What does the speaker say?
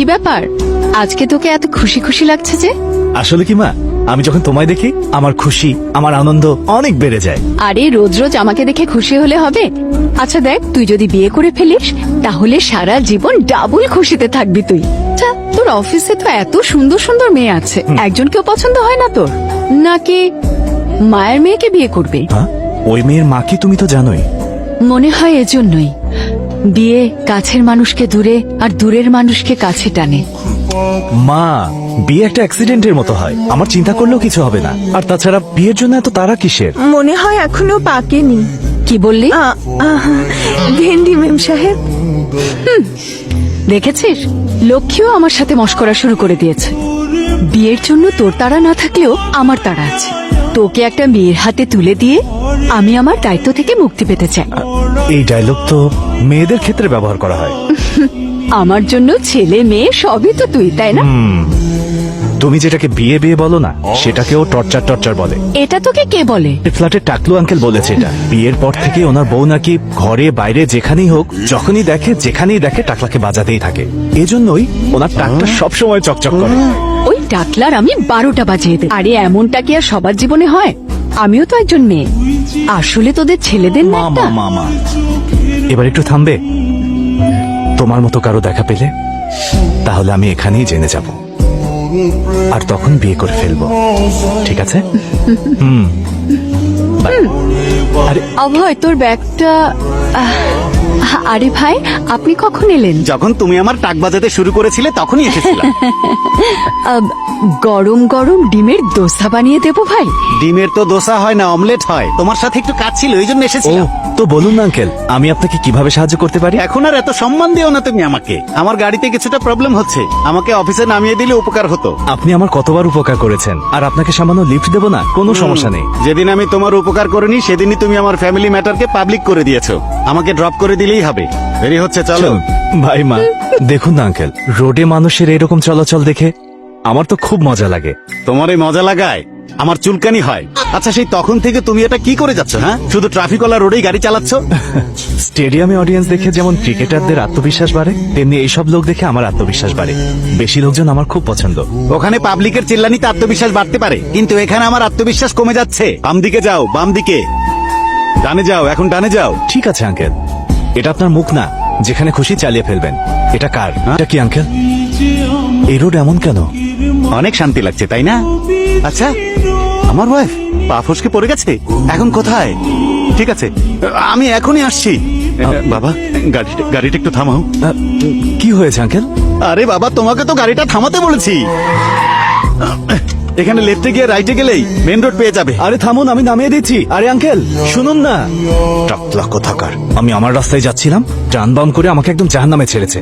কি ব্যাপার, আজকে তোকে এত খুশি খুশি লাগছে যে? আসলে কি মা, আমি যখন তোমায় দেখি আমার খুশি, আমার আনন্দ অনেক বেড়ে যায়। আরে রোজ রোজ আমাকে দেখে খুশি হলে হবে? আচ্ছা দেখ, তুই যদি বিয়ে করে ফেলিস তাহলে সারা জীবন ডাবল খুশিতে থাকবি তুই। আচ্ছা, তোর অফিসে তো এত সুন্দর সুন্দর মেয়ে আছে, একজনকেও পছন্দ হয় না তোর? নাকি মায়ের মেয়েকে বিয়ে করবে? হ্যাঁ, ওই মেয়ের মাকে তুমি তো জানোই। মনে হয় এজন্যই বিয়ে কাছের মানুষকে দূরে আর দূরের মানুষকে কাছে টানে। মা, বিয়ে একটা অ্যাক্সিডেন্টের মতো হয়, আমার চিন্তা করলেও কিছু হবে না। আর তাছাড়া বিয়ের জন্য এত তাড়া কিসের? মনে হয় এখনো পাকেনি। কি বললি? ভেন্ডি মেম সাহেব, দেখেছিস, লক্ষ্মীও আমার সাথে মশকরা শুরু করে দিয়েছে। বিয়ের জন্য তোর তাড়া না থাকলেও আমার তাড়া আছে। তোকে একটা মেয়ের হাতে তুলে দিয়ে আমি আমার দায়িত্ব থেকে মুক্তি পেতে চাই। এই ডায়লগ তো মেয়েদের ক্ষেত্রে ব্যবহার করা হয়। আমার জন্য ছেলে মেয়ে সবই তো তুই, তাই না? তুমি যেটাকে বিয়ে বিয়ে বলো না, সেটাকেও টর্চার টর্চার বলে। এটা তোকে কে বলে? ফ্ল্যাটের টাকলু আঙ্কেল বলেছে এটা। বিয়ের পর থেকে ওনার বউ নাকি ঘরে বাইরে যেখানেই হোক, যখনই দেখে যেখানেই দেখে টাকলাকে বাজাতেই থাকে। এজন্যই ওনার টাকটা সবসময় চকচক করে। ওই টাকলার আমি 12টা বাজিয়ে দেব। আরে এমনটা কি আর সবার জীবনে হয়? আমিও তো একজন মেয়ে। আসলে তোদের ছেলেদের না একটা? মামা, এবার একটু থামবে? তোমার মতো কারো দেখা পেলে তাহলে আমি এখানেই জেনে যাব, আর তখন বিয়ে করে ফেলবো, ঠিক আছে? আরে অভয়, তোর ব্যাগটা। আরে ভাই, আপনি কখন এলেন? যখন তুমি আমার টাক বাজাতে শুরু করেছিলে তখনই এসেছিলাম। গরম গরম ডিমের দোসা বানিয়ে দেবো ভাই? ডিমের তো দোসা হয় না, অমলেট হয়। তোমার সাথে একটু কাজ ছিল, এই জন্য ও, এসেছিলাম। তো বলুন না আঙ্কেল, আমি আপনাকে কিভাবে সাহায্য করতে পারি? এখন আর এত সম্মান দিও না তুমি আমাকে। আমার গাড়িতে কিছুটা প্রবলেম হচ্ছে, আমাকে অফিসে নামিয়ে দিলে উপকার হতো। আপনি আমার কতবার উপকার করেছেন, আর আপনাকে সামান্য লিফট দেবো না? কোনো সমস্যা নেই। যেদিন আমি তোমার উপকার করিনি সেদিনই তুমি আমার ফ্যামিলি ম্যাটারকে পাবলিক করে দিয়েছো। আমাকে ড্রপ করে দিলেই হবে। দেরি হচ্ছে, চলো। ভাই মা, দেখুন না আঙ্কেল, রোডে মানুষের এরকম চলাচল দেখে আমার তো খুব মজা লাগে। তোমার এই মজা লাগায় আমার চুলকানি হয়। আচ্ছা, সেই তখন থেকে তুমি এটা কি করে যাচ্ছ? হ্যাঁ, শুধু ট্রাফিকওয়ালা রোডেই গাড়ি চালাচ্ছ? স্টেডিয়ামে অডিয়েন্স দেখে যেমন ক্রিকেটারদের আত্মবিশ্বাস বাড়ে, তেমনি এইসব লোক দেখে আমার আত্মবিশ্বাস বাড়ে। বেশি লোকজন আমার খুব পছন্দ। ওখানে পাবলিকের চিল্লানিতে আত্মবিশ্বাস বাড়তে পারে, কিন্তু এখানে আমার আত্মবিশ্বাস কমে যাচ্ছে। বাম দিকে যাও, বাম দিকে। ডানে যাও, এখন ডানে যাও। ঠিক আছে আঙ্কেল, এটা আপনার মুখ না, যেখানে খুশি চালিয়ে ফেলবেন। এটা কার? এটা কি আঙ্কেল? এই রোড এমন কেন? অনেক শান্তি লাগছে, তাই না? আচ্ছা, আমার ওয়াইফ পা ফসকে পড়ে গেছে, এখন কোথায়? ঠিক আছে, আমি এখনই আসছি। বাবা, গাড়িটা একটু থামাও। কি হয়েছে আঙ্কেল? আরে বাবা, তোমাকে তো গাড়িটা থামাতে বলেছি। এখানে লেফটে গিয়ে রাইটে গেলেই মেন রোড পেয়ে যাবে। আরে থামুন, আমি নামিয়ে দিচ্ছি। আরে আঙ্কেল শুনুন না। টাকলা কোথাকার, আমি আমার রাস্তায় যাচ্ছিলাম, টার্ন বাউন্ড করে আমাকে একদম জাহান্নামে ছেড়েছে।